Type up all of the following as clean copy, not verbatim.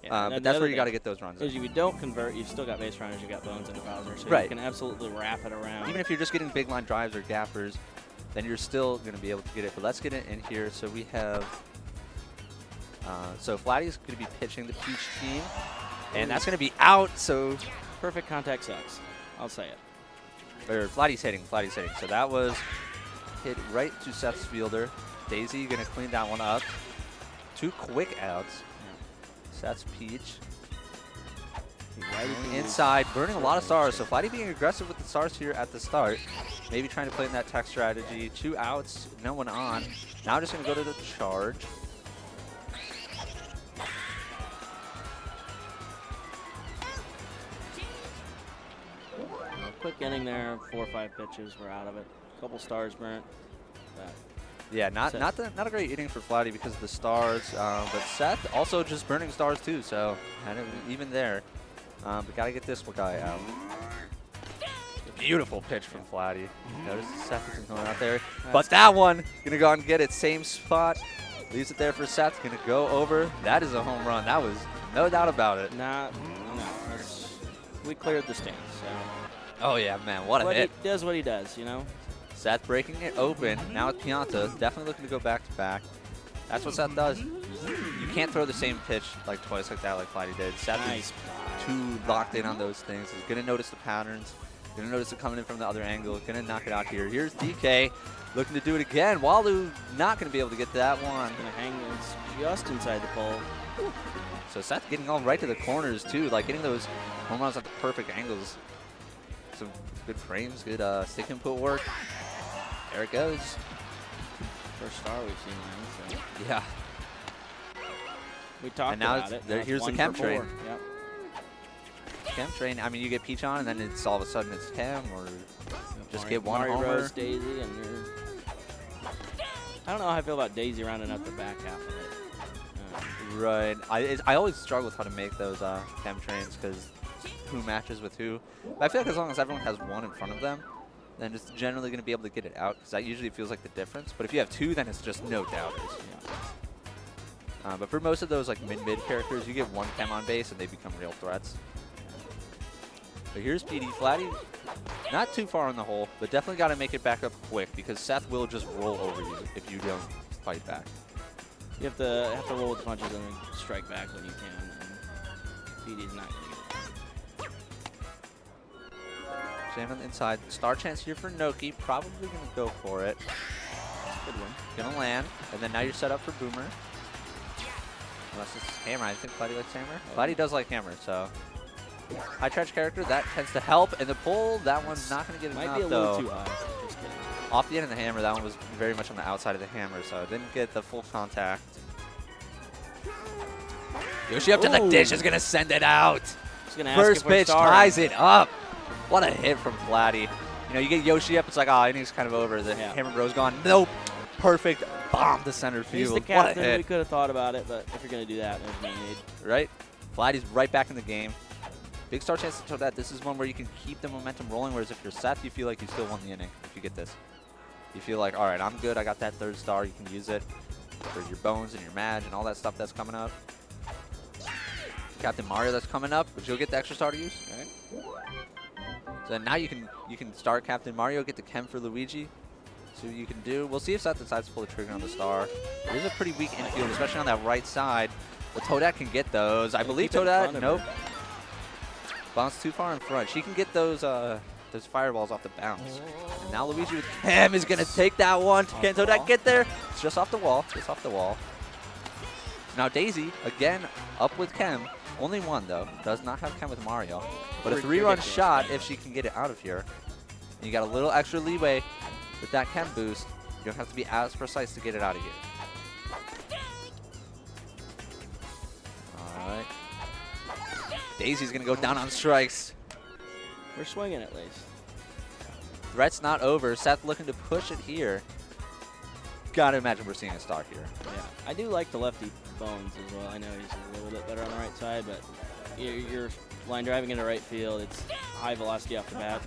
Yeah, but that's where you got to get those runs. If you don't convert, you've still got base runners, you've got bones and Bowser, so right. you can absolutely wrap it around. Even if you're just getting big line drives or gappers, then you're still going to be able to get it. But let's get it in here. So we have, so Flatty's going to be pitching the Peach team, and that's going to be out. So perfect contact sucks. I'll say it. Or Flatty's hitting. So that was hit right to Seth's fielder. Daisy going to clean that one up. 2 quick outs. Seth's Peach. Inside, burning a lot of stars. So Flatty being aggressive with the stars here at the start. Maybe trying to play in that tech strategy. 2 outs, no one on. Now just going to go to the charge. Quick inning there, 4 or 5 pitches, we're out of it. Couple stars burnt. Yeah, not a great inning for Flatty because of the stars, but Seth also just burning stars too, so kind of even there. But gotta get this guy out. Beautiful pitch from Flatty. Notice Seth is going out there, but that one gonna go out and get it. Same spot, leaves it there for Seth. Gonna go over. That is a home run. That was no doubt about it. No, we cleared the stands. So. Oh yeah, man, what a hit! He does what he does, you know. Seth breaking it open. Now with Pianta, definitely looking to go back to back. That's what Seth does. You can't throw the same pitch like twice like that like Flatty did. Seth is too locked in on those things. He's going to notice the patterns. Going to notice it coming in from the other angle. Going to knock it out here. Here's DK looking to do it again. Walu not going to be able to get to that one. Going to hang this just inside the pole. So Seth getting on right to the corners too, like getting those home runs at the perfect angles. Some good frames, good stick input work. There it goes. First star we've seen, man. So. Yeah. We talked about it. Here's the Chem Train. Yep. Chem Train, I mean, you get Peach on, and then it's all of a sudden it's Chem, or just get one Mario homer. Rose, Daisy, and you're... I don't know how I feel about Daisy rounding up the back half of it. Right. I always struggle with how to make those Chem Trains, because who matches with who. But I feel like as long as everyone has one in front of them, then it's generally going to be able to get it out, because that usually feels like the difference. But if you have 2, then it's just no doubters. Yeah. But for most of those like mid characters, you get 1 Chem on base and they become real threats. But here's PD. Flatty, not too far in the hole, but definitely got to make it back up quick, because Seth will just roll over you if you don't fight back. You have to roll with punches and then strike back when you can. And PD's not going to get it. Jam on the inside. Star chance here for Noki. Probably going to go for it. Good one. Going to land. And then now you're set up for Boomer. Unless it's Hammer. I think Flatty likes Hammer. Flatty does like Hammer, so. High charge character. That tends to help. And the pull, that one's not going to get enough, might be a little too high. Just kidding. Off the end of the Hammer, that one was very much on the outside of the Hammer, so it didn't get the full contact. Yoshi up to the dish is going to send it out. First pitch ties it up. What a hit from Flatty. You know, you get Yoshi up, it's like, oh, inning's kind of over. The Hammer Bro's gone. Nope. Perfect bomb to center field. He's the captain. We could have thought about it, but if you're going to do that, there's no need. Right? Flatty's right back in the game. Big star chance to show that. This is one where you can keep the momentum rolling, whereas if you're Seth, you feel like you still won the inning if you get this. You feel like, all right, I'm good. I got that 3rd star. You can use it for your bones and your Madge and all that stuff that's coming up. Captain Mario that's coming up, but you'll get the extra star to use. All right. So now you can start Captain Mario, get the Chem for Luigi. See what you can do. We'll see if Seth decides to pull the trigger on the star. It is a pretty weak infield, especially on that right side. But Toadette can get those. I believe Toadette, nope. Bounce too far in front. She can get those fireballs off the bounce. And now Luigi with Chem is going to take that one. Can Toadette get there? It's just off the wall. Just off the wall. Now Daisy, again, up with Chem. Only 1, though. Does not have Chem with Mario. But a 3-run shot if she can get it out of here. And you got a little extra leeway with that Chem boost. You don't have to be as precise to get it out of here. All right. Daisy's going to go down on strikes. We're swinging at least. Threat's not over. Seth looking to push it here. Gotta imagine we're seeing a star here. Yeah, I do like the lefty Bones as well. I know he's a little bit better on the right side, but you're line driving into right field. It's high velocity off the bat.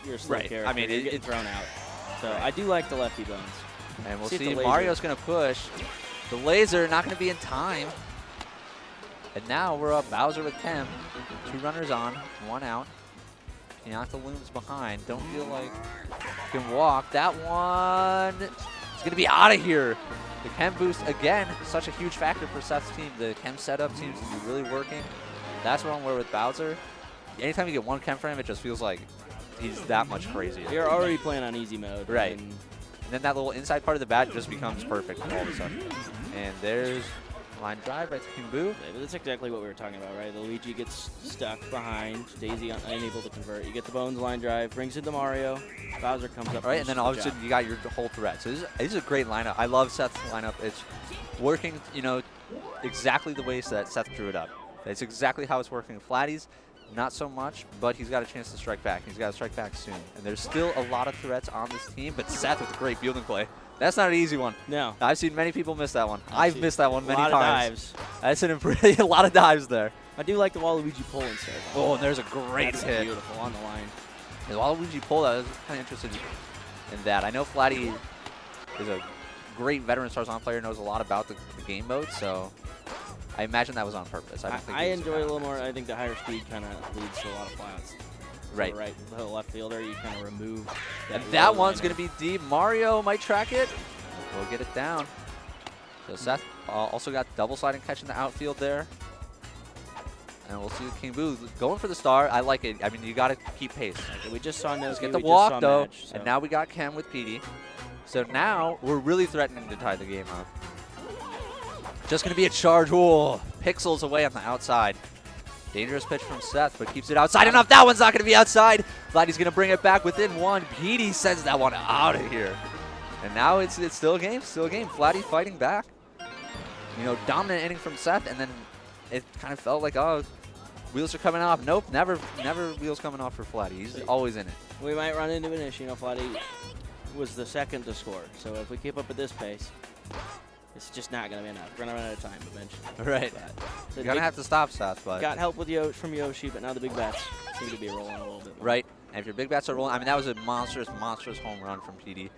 You're a slow character. I mean, you're getting thrown out. So I do like the lefty Bones. And we'll see Mario's going to push. The laser not going to be in time. And now we're up Bowser with Kem. 2 runners on, 1 out. Pianta looms behind. Don't feel like he can walk. That one is going to be out of here. The Kem boost, again, such a huge factor for Seth's team. The Kem setup seems to be really working. That's where I'm with Bowser. Anytime you get 1 Kem frame, it just feels like he's that much crazier. You're already playing on easy mode. Right. And then that little inside part of the bat just becomes perfect all of a sudden. And there's line drive right to Kimbu. Yeah, but that's exactly what we were talking about, right? The Luigi gets stuck behind, Daisy unable to convert. You get the Bones line drive, brings it to Mario, Bowser comes up. All right, and then all of a sudden you got your whole threat. So this is a great lineup. I love Seth's lineup. It's working, you know, exactly the way that Seth drew it up. It's exactly how it's working. Flatty's not so much, but he's got a chance to strike back. He's got to strike back soon. And there's still a lot of threats on this team, but Seth with great fielding play. That's not an easy one. No. I've seen many people miss that one. I've missed that one many times. A lot of dives. That's a lot of dives there. I do like the Waluigi pull instead. Oh, and there's a great hit. Beautiful on the line. The Waluigi pull, I was kind of interested in that. I know Flatty is a great veteran Stars On player, knows a lot about the game mode, so I imagine that was on purpose. I enjoy it a little more. I think the higher speed kind of leads to a lot of flyouts. Right. Right, the left fielder, you kind of remove. That one's going to be deep. Mario might track it. We'll get it down. So Seth also got double sliding catch in the outfield there. And we'll see King Boo going for the star. I like it. I mean, you got to keep pace. Okay, we just saw Noki. Get the walk, though. Match, so. And now we got Kem with PD. So now we're really threatening to tie the game up. Just going to be a charge. Ooh, pixels away on the outside. Dangerous pitch from Seth, but keeps it outside enough. That one's not going to be outside. Flatty's going to bring it back within 1. PD sends that one out of here. And now it's still a game, Flatty fighting back. You know, dominant inning from Seth, and then it kind of felt like, oh, wheels are coming off. Nope, never wheels coming off for Flatty. He's always in it. We might run into an issue. You know, Flatty was the second to score. So if we keep up at this pace, it's just not going to be enough. We're going to run out of time eventually. Right. You're going to have to stop Seth. But got help with from Yoshi, but now the big bats seem to be rolling a little bit more. Right. And if your big bats are rolling, I mean, that was a monstrous home run from PD.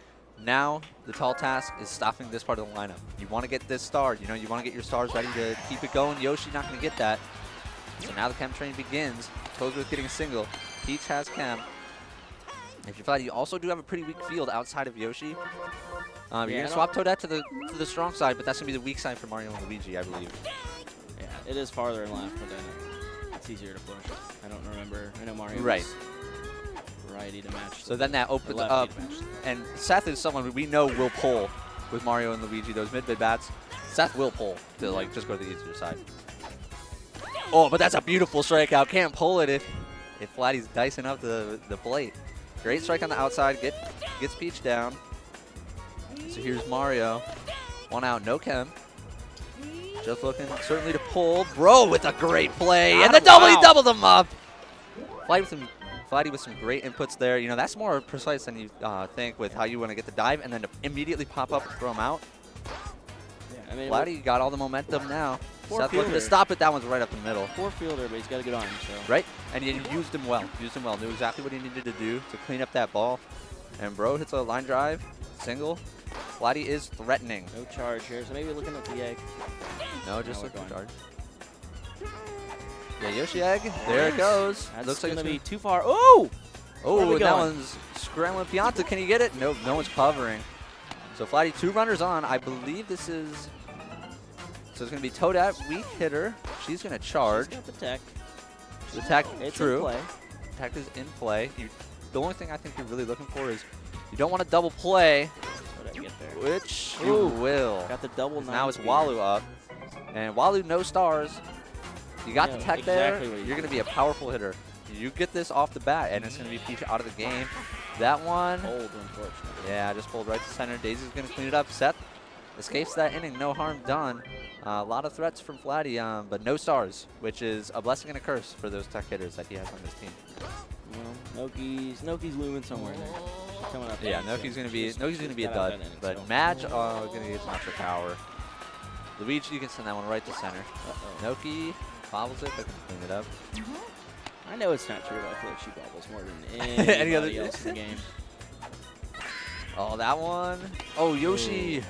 Now the tall task is stopping this part of the lineup. You want to get this star. You know, you want to get your stars ready to keep it going. Yoshi not going to get that. So now the Kem train begins. Kozur's getting a single. Peach has Kem. If you're Flatty, you also do have a pretty weak field outside of Yoshi. You're going to swap Toadette to the strong side, but that's going to be the weak side for Mario and Luigi, I believe. Yeah, it is farther and left, but then it's easier to push. I don't remember. I know Mario was righty to match. So then that opens up, and Seth is someone we know will pull with Mario and Luigi, those mid bats. Seth will pull to like just go to the easier side. Oh, but that's a beautiful strikeout. Can't pull it if Flatty's dicing up the plate. Great strike on the outside. Gets Peach down. So here's Mario. 1 out, no Kem. Just looking certainly to pull. Bro with a great play. And the double, he doubled them up. Flatty with some great inputs there. You know, that's more precise than you think with how you want to get the dive and then to immediately pop up and throw him out. Yeah, I mean, Flatty got all the momentum now. Seth looking to stop it. That one's right up the middle. Poor fielder, but he's got a good arm. So. Right, and you used him well. Knew exactly what he needed to do to clean up that ball. And Bro hits a line drive, single. Flatty is threatening. No charge here, so maybe looking at the egg. No, just looking at charge. Yeah, Yoshi egg. There it goes. That looks like it's going to be too far. Oh! Oh, and that one's scrambling. Pianta, can you get it? Nope, no one's covering. So Flatty, 2 runners on. I believe this is... So it's going to be Toadette, weak hitter. She's going to charge. She's got the tech. The tech, it's true. In play. Tech is in play. The only thing I think you're really looking for is you don't want to double play, which you will. Got the double. Now it's Walu up. And Walu, no stars. You got the tech there. You're going to be a powerful hitter. You get this off the bat, and it's going to be Peach out of the game. That one. Pulled, unfortunately. Yeah, just pulled right to center. Daisy's going to clean it up. Seth escapes that inning. No harm done. A lot of threats from Flatty, but no stars, which is a blessing and a curse for those tech hitters that he has on his team. Well, Noki's looming somewhere there. She's coming up. Yeah, Noki's going to be a dud. But Madge going to get some extra power. Luigi, you can send that one right to center. Noki bobbles it, but can clean it up. I know it's not true, but I feel like she bobbles more than anybody else in the game. Oh, that one. Oh, Yoshi.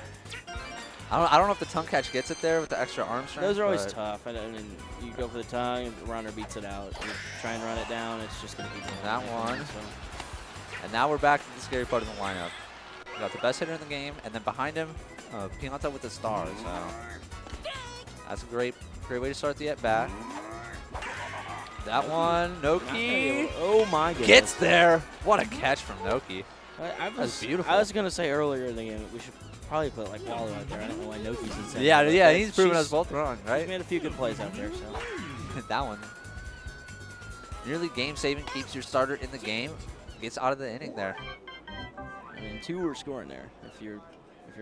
I don't know if the tongue catch gets it there with the extra arm strength. Those are always tough. I mean, you go for the tongue, and the runner beats it out. You try and run it down, it's just going to keep going. That one. So. And now we're back to the scary part of the lineup. We got the best hitter in the game, and then behind him, Pianta with the star. So that's a great way to start the at-bat. That one, Noki. Oh my goodness. Gets there. What a catch from Noki. That's beautiful. I was going to say earlier in the game, we should probably put like Wallow out there. I don't know why Noki's in center. Yeah, he's proven us both wrong, right? He's made a few good plays out there. So that one. Nearly game-saving, keeps your starter in the game. Gets out of the inning there. I mean, 2 were scoring there if you're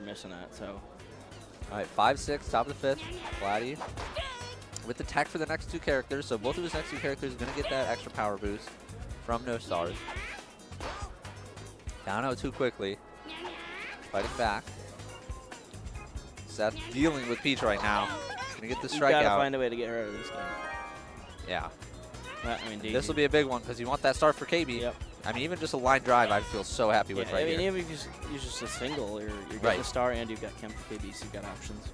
missing that. So all right, 5-6, top of the 5th. Vladdy with the tech for the next 2 characters. So both of his next 2 characters are going to get that extra power boost from no stars. Down 0-2 quickly. Fighting back. Seth dealing with Peach right now. Going to get the strikeout. You gotta find a way to get her out of this game. Yeah. I mean, this will be a big one because you want that start for KB. Yep. I mean, even just a line drive, I feel so happy with right here. here. Even if you use just a single, you're getting a star and you've got Kemp for KB, so you've got options.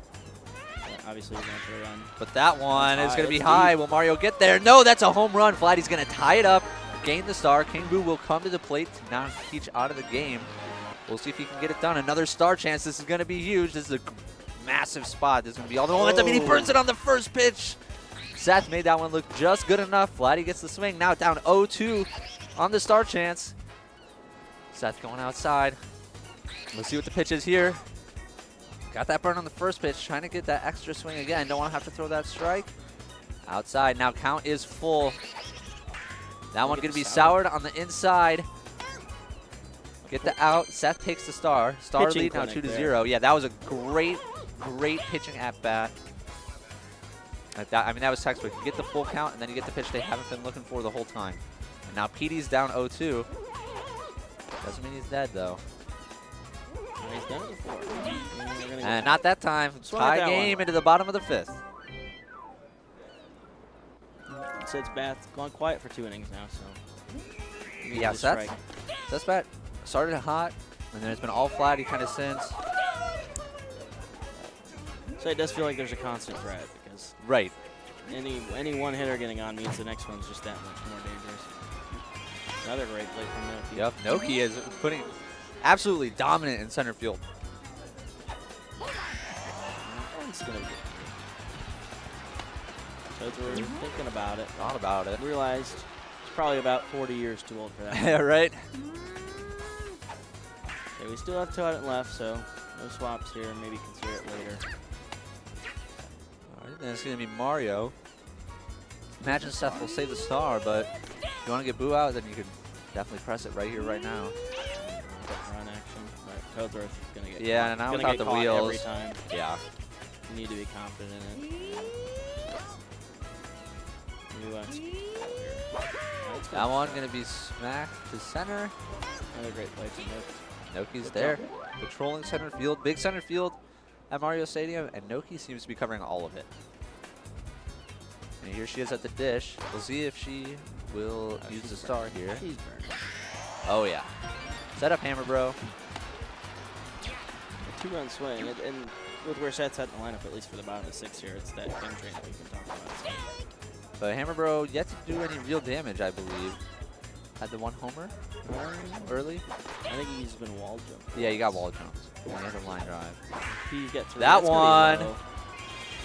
Obviously, you're going for the run. But that one is going to be high. Will Mario get there? No, that's a home run. Vladdy's going to tie it up, gain the star. King Boo will come to the plate to knock Peach out of the game. We'll see if he can get it done. Another star chance. This is going to be huge. This is a massive spot. This is going to be all the momentum. And he burns it on the first pitch. Seth made that one look just good enough. Vladdy gets the swing. Now down 0-2 on the star chance. Seth going outside. Let's see what the pitch is here. Got that burn on the first pitch. Trying to get that extra swing again. Don't want to have to throw that strike. Outside. Now count is full. That one going to be soured on the inside. Get the out. Seth takes the star. Star lead now 2-0. Yeah, that was a great pitching at bat. I mean, that was textbook. You get the full count, and then you get the pitch they haven't been looking for the whole time. And now PD's down 0-2. Doesn't mean he's dead, though. He's done it before. And not that time. Tie game into the bottom of the 5th. So it's gone quiet for 2 innings now, so. Yeah, Seth's bat started hot, and then it's been all Vladdy kind of since. So it does feel like there's a constant threat because any one hitter getting on means the next one's just that much more dangerous. Another great play from Noki. Yep, Noki is putting absolutely dominant in center field. One's gonna get so we're thinking about it. Thought about it. Realized it's probably about 40 years too old for that. Yeah, right. Okay, we still have Toadette left, so no swaps here. Maybe consider it later. All right, then it's going to be Mario. Imagine Seth will save the star, but if you want to get Boo out, then you can definitely press it right here, right now. Run action. Right, Toadworth is going to get yeah, and now without the wheels. Every time. Yeah. You need to be confident in it. That one going to be smacked to center. Another great play from Noki. Noki's there, patrolling center field, big center field at Mario Stadium, and Noki seems to be covering all of it. And here she is at the dish. We'll see if she will use the star here. She's burned. Oh yeah. Set up hammer, bro. A 2-run swing, and with where Seth's at in the lineup, at least for the bottom of the 6th here, it's that Kim train that we've been talking about. So. But hammer, bro, yet to do any real damage, I believe. Had the 1 homer early. I think he's been wall jumped. Yeah, he got wall jumps. He had a line drive. He's got 3. That one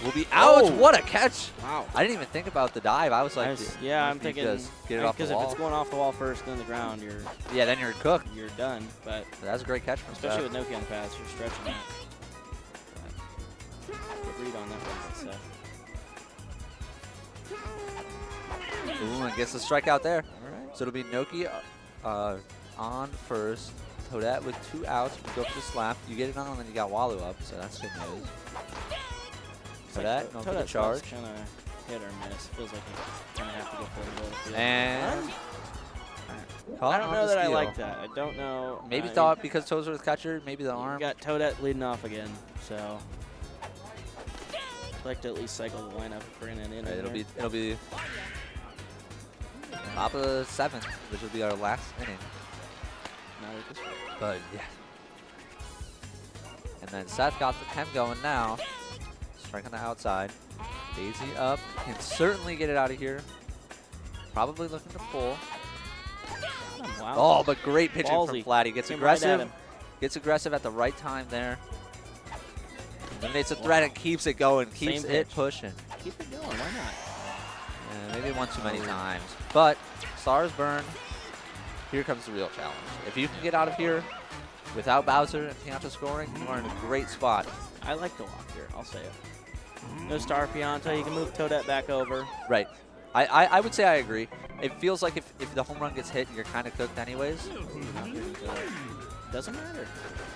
will be out. Oh. What a catch! Wow. I didn't even think about the dive. I was like, yeah, I'm thinking just get it off the wall. Because if it's going off the wall first, then the ground, then you're cooked. You're done. But that's a great catch from especially with Noki on the pass, you're stretching that. Good read on that one, Seth. Ooh, and gets the strikeout there. All right. So it'll be Noki on first. Toadette with 2 outs. You go for the slap. You get it on, and then you got Wallow up. So that's good news. Toadette, no for the charge. Kind of hit or miss. Feels like you kind of have to go for the and I don't know that I like that. I don't know. Maybe thought because Toes was catcher, maybe the arm. You got Toadette leading off again, so I'd like to at least cycle the lineup for an inning. Right, it'll be top of the 7th, which will be our last inning. Not at this rate. But yeah. And And then Seth got the Chem going now. Strike on the outside. Daisy up. Can certainly get it out of here. Probably looking to pull. Wow. Oh, but great pitching Ballsy. from Flatty. Gets Came right at aggressive. him. Gets aggressive at the right time there. Eliminates the threat and keeps it going. Keeps Same it pitch. pushing. Keep it going. Why not? Maybe one too many times. But stars burn. Here comes the real challenge. If you can get out of here without Bowser and Pianta scoring, you are in a great spot. I like the walk here. I'll say it. No star Pianta. You can move Toadette back over. Right. I would say I agree. It feels like if the home run gets hit, you're kind of cooked anyways. Doesn't matter.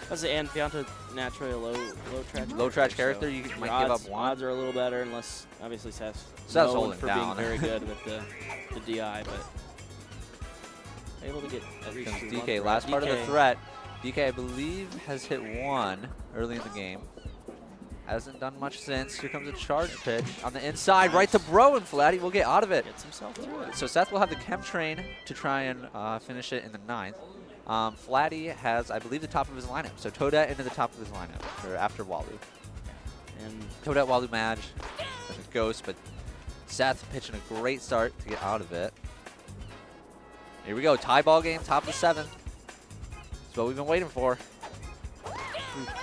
That's the end. Pianta naturally a low trash character. So You might odds, give up one. Odds are a little better unless obviously Seth's holding for down. being very good with the DI, but able to get at least DK, last part of the threat. DK, I believe, has hit one early in the game. Hasn't done much since. Here comes a charge pitch on the inside, right to Bro, and Flatty will get out of it. Gets himself through it. So Seth will have the Chem Train to try and finish it in the 9th. Flatty has, I believe, the top of his lineup. So Toadette into the top of his lineup for after Walu. And Toadette, Walu, Madge, and the Ghost, but Seth pitching a great start to get out of it. Here we go, tie ball game, top of the 7th. That's what we've been waiting for.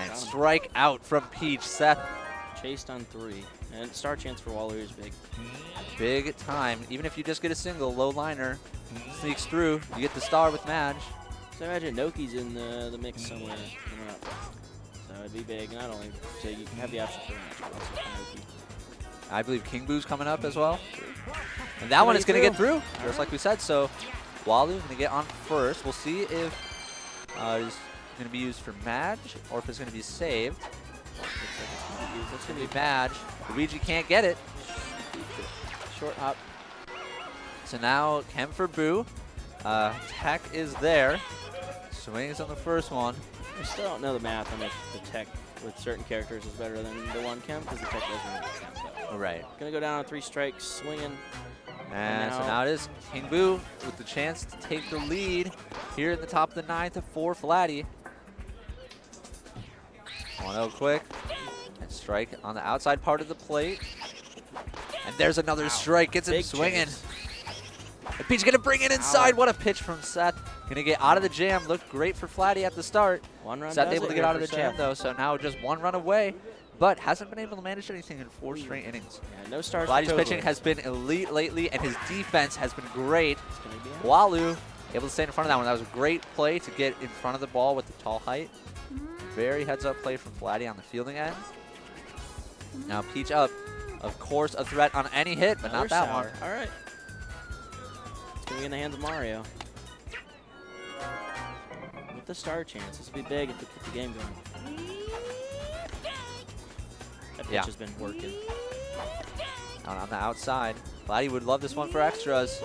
And strike out from Peach. Seth chased on 3. And star chance for Walu is big. big time. Even if you just get a single, low liner sneaks through. You get the star with Madge. So imagine Noki's in the mix somewhere coming up. So it'd be big. Not only so you can have the option for Madge, but also for Noki. I believe King Boo's coming up as well. And that one is going to get through, just like we said. So Walu going to get on first. We'll see if it's going to be used for Madge or if it's going to be saved. It's going to be Madge. Luigi can't get it. Short hop. So now Chem for Boo. Tech is there. Swings on the first one. I still don't know the math on if the tech with certain characters is better than the one Chem because the tech doesn't really make sense. Right. Gonna go down on 3 strikes, swinging. And so now it is King Boo with the chance to take the lead here in the top of the 9th for Flatty. 1-0 quick. And strike on the outside part of the plate. And there's another strike. Gets him Big swinging. chase. And Peach going to bring it inside. What a pitch from Seth. Going to get out of the jam. Looked great for Flatty at the start. One run. Seth does able it to here get out of for the jam, Seth. though. So now just 1 run away. But hasn't been able to manage anything in 4 straight innings. Yeah, no stars. Flatty's pitching has been elite lately, and his defense has been great. Walu able to stay in front of that one. That was a great play to get in front of the ball with the tall height. Very heads-up play from Flatty on the fielding end. Now Peach up. Of course, a threat on any hit, but not that one. All right. It's going to be in the hands of Mario. With the star chance. This would be big if we keep the game going. That pitch has been working. Out on the outside. Flatty would love this one for extras.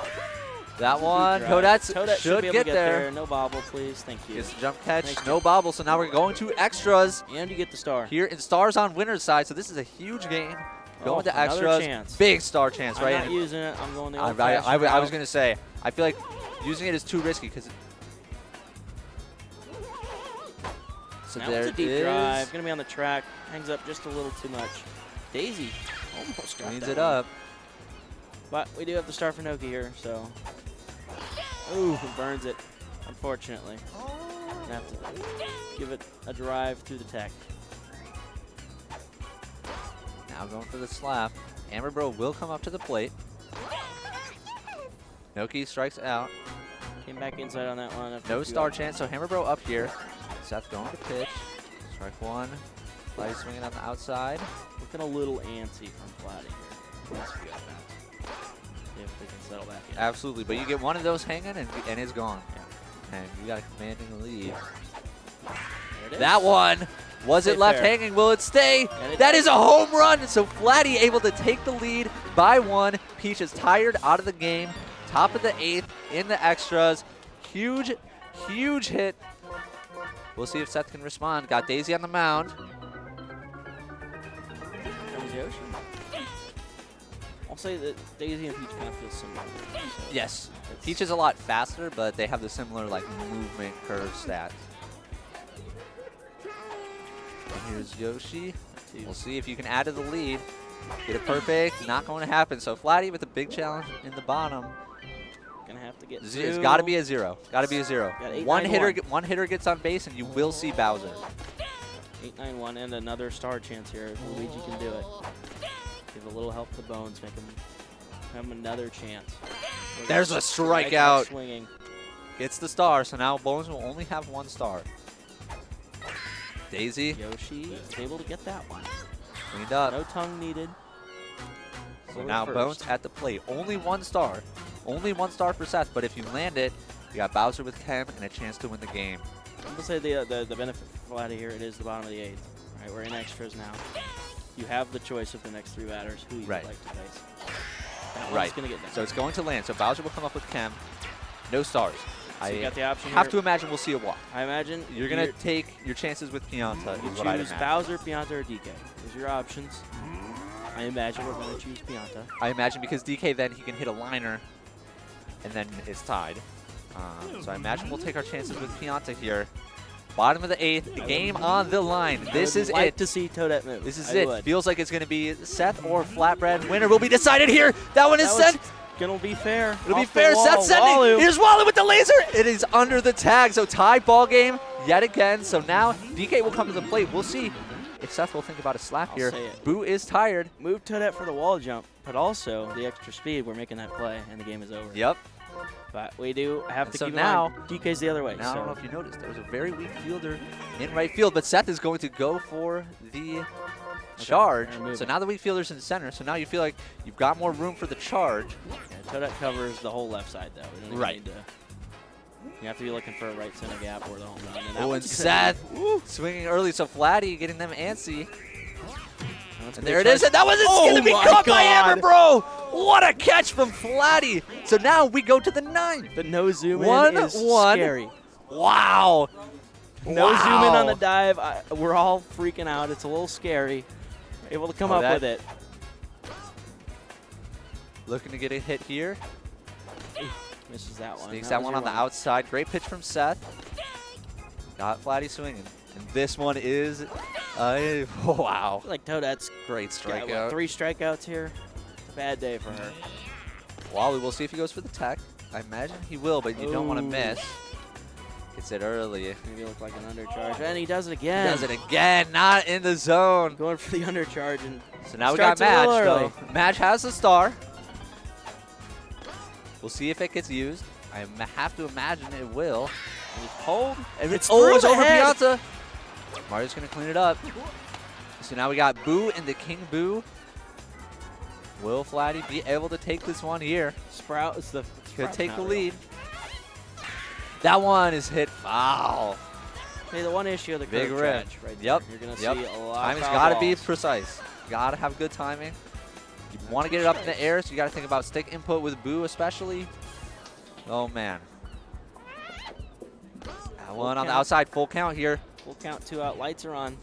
That one, Toadette should be able get to get there. No bobble, please. Thank you. Gets the jump catch, no bobble, so now we're going to extras. And you get the star. Here in stars on winner's side, so this is a huge game. Going to another extras, chance. big star chance, right? I'm not using it. I'm going the I old-fashioned was route. going to say, I feel like using it is too risky because. So now there it's a deep it is. drive. Going to be on the track. Hangs up just a little too much. Daisy almost got Cleans that it one. up. But we do have the star for Noki here, so. Ooh, burns it, unfortunately. Gonna have to give it a drive through the tech. Now going for the slap. Amber Bro will come up to the plate. Noki strikes out. Came back inside on that one. after No a few star up. chance, so Hammer Bro up here. Seth going to pitch. Strike 1. Flatty swinging on the outside. Looking a little antsy from Flatty here. Last few at-bats. See if they can settle back in. Absolutely, but you get one of those hanging and it's gone. Yeah. And you got a commanding lead. There it is. That one. Was Stay it left fair. hanging? Will it stay? And it That does. is a home run. So Flatty able to take the lead by 1. Peach is tired out of the game. Top of the 8th in the extras. Huge, huge hit. We'll see if Seth can respond. Got Daisy on the mound. Comes Yoshi. I'll say that Daisy and Peach kind of feel similar. So Yes. it's- Peach is a lot faster, but they have the similar like movement curve stats. Here's Yoshi. We'll see if you can add to the lead. Get it perfect. Not going to happen. So Flatty with a big challenge in the bottom. Gonna have to get It's got to be a 0. Got to be a 0. One hitter gets on base, and you will see Bowser. 8-9-1 and another star chance here. If Luigi can do it. Give a little help to Bones. Make him have another chance. There's a strikeout. Swinging. Gets the star, so now Bones will only have 1 star. Daisy. Yoshi is able to get that one. Cleaned up. No tongue needed. So now Bones at the plate. Only 1 star. Only 1 star for Seth, but if you land it, you got Bowser with Chem and a chance to win the game. I'm going to say the benefit for Flatty here, it is the bottom of the 8th. Right, we're in extras now. You have the choice of the next 3 batters who you would like to face. That one's going to get done. So it's going to land. So Bowser will come up with Chem. No stars. So you got the option have to imagine we'll see a walk. I imagine you're going to take your chances with Pianta. You choose Bowser, Pianta, or DK. Those are your options. I imagine we're going to choose Pianta. I imagine because DK then he can hit a liner, and then it's tied. So I imagine we'll take our chances with Pianta here. Bottom of the 8th, the game on the line. This is it. To see Toadette move. This is it. Feels like it's going to be Seth or Flatbread. Winner will be decided here. That one is sent. Gonna be fair. It'll be fair. Seth sending. Here's Wally with the laser. It is under the tag. So tie ball game yet again. So now DK will come to the plate. We'll see if Seth will think about a slap here. Boo is tired. Move Toadette for the wall jump, but also the extra speed. We're making that play, and the game is over. Yep. But we do have to keep now, in mind, DK's the other way. Now, I don't know if you noticed, there was a very weak fielder in right field, but Seth is going to go for the charge. So now the weak fielder's in center, so now you feel like you've got more room for the charge. Yeah, Toadette covers the whole left side, though. We don't need to, you have to be looking for a right center gap or the home run. And and Seth swinging early, so Flatty getting them antsy. And there it is, and that was going to be caught by Amber, bro! What a catch from Flatty! So now we go to the 9th. The no zoom in is scary. Wow! No zoom in on the dive. We're all freaking out. It's a little scary. Able to come up with it. Looking to get a hit here. Misses that one. Sneaks that one on the outside. Great pitch from Seth. Got Flatty swinging. And this one is, wow. I feel like Toadette's great strikeout. 3 strikeouts here. It's a bad day for her. Wally, we'll see if he goes for the tech. I imagine he will, but you don't want to miss. Gets it early. Maybe look like an undercharge. And he does it again. He does it again. Not in the zone. Going for the undercharge. And so now we got Madge, though. Madge has the star. We'll see if it gets used. I have to imagine it will. And he's pulled. And it's over Pianta. Mario's going to clean it up. So now we got Boo and the King Boo. Will Flatty be able to take this one here? Sprout is could take the lead. That one is hit foul. Hey, the one issue of the big curve rip. Right Yep. You're going to see a lot Timing's of got to be precise. Got to have good timing. You want to get it up in the air, so you got to think about stick input with Boo especially. Oh, man. That one on the outside, full count here. Full count, 2 out. Lights are on.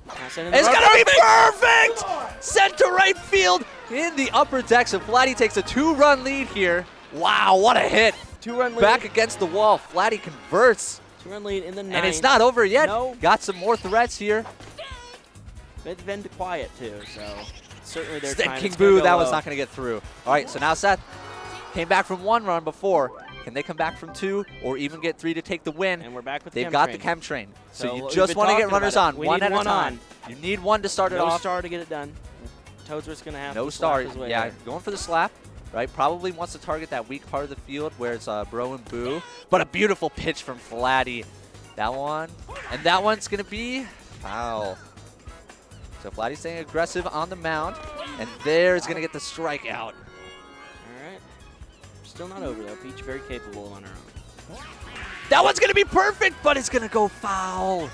It's going to be perfect! Sent to right field in the upper deck. So Flatty takes a 2-run lead here. Wow, what a hit. 2-run lead. Back against the wall. Flatty converts. 2-run lead in the 9th. And it's not over yet. No. Got some more threats here. It's been quiet, too, so certainly their Stick time. King Boo, that was not going to get through. All right, so now Seth came back from 1 run before. Can they come back from 2 or even get 3 to take the win? And we're back with They've got the Chem Train. So you we've just want to get runners on. We One need at a one time. You need one to start it off. No star to get it done. Toadsworth's going to have no to star. slap his way Yeah, there. going for the slap. Right, probably wants to target that weak part of the field where it's Bro and Boo. But a beautiful pitch from Flatty. That one. And that one's going to be foul. So Flatty's staying aggressive on the mound. And there's going to get the strikeout. All right. Still not over, though. Peach very capable on her own. That one's going to be perfect, but it's going to go foul.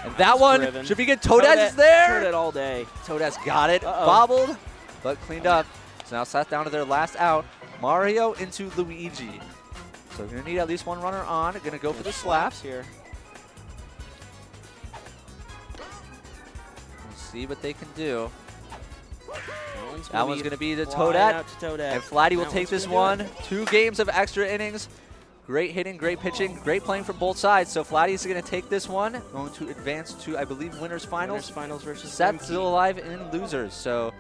And that one should be good. Toadette is there. Toadette all day. Toadette's got it. Bobbled, but cleaned up. So now Seth down to their last out. Mario into Luigi. So we're going to need at least 1 runner on. Going to go for the slaps here. We'll see what they can do. That one's going to be the Toadette. And Flatty will take this one. 2 games of extra innings. Great hitting, great pitching, great playing from both sides. So Flatty's going to take this one, going to advance to, I believe, winners finals. Winners finals versus Seth MP. still alive in losers. So